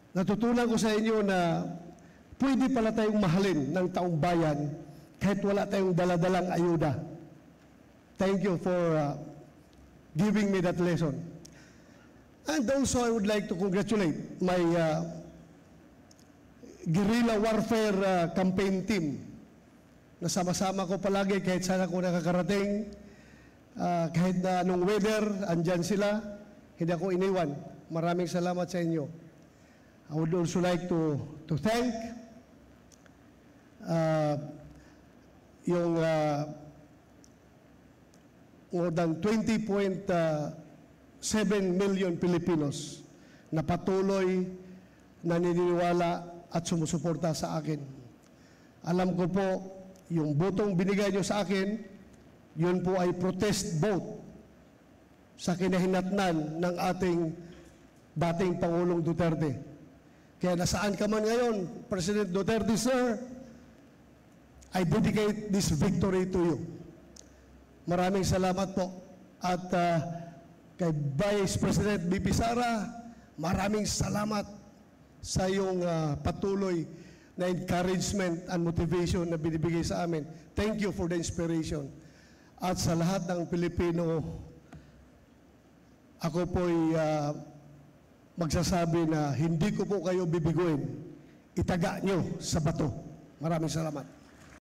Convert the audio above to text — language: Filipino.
Natutunan ko sa inyo na pwede pala tayong mahalin ng taong bayan kahit wala tayong daladalang ayuda. Thank you for giving me that lesson. And also, I would like to congratulate my guerrilla warfare campaign team na sama-sama ko palagi kahit saan ako nakakarating, kahit na anong weather, andyan sila, hindi ako iniwan. Maraming salamat sa inyo. I would also like to thank yung more than 20.7 million Filipinos na patuloy naniniwala at sumusuporta sa akin. Alam ko po, yung botong binigay nyo sa akin, yun po ay protest vote sa kinahinatnan ng ating dating Pangulong Duterte. Kaya nasaan ka man ngayon, President Duterte, sir, I dedicate this victory to you. Maraming salamat po. At kay Vice President BP Sara, maraming salamat sa iyong patuloy na encouragement and motivation na binibigay sa amin. Thank you for the inspiration. At sa lahat ng Pilipino, ako po'y magsasabi na hindi ko po kayo bibiguin. Itaga nyo sa bato. Maraming salamat.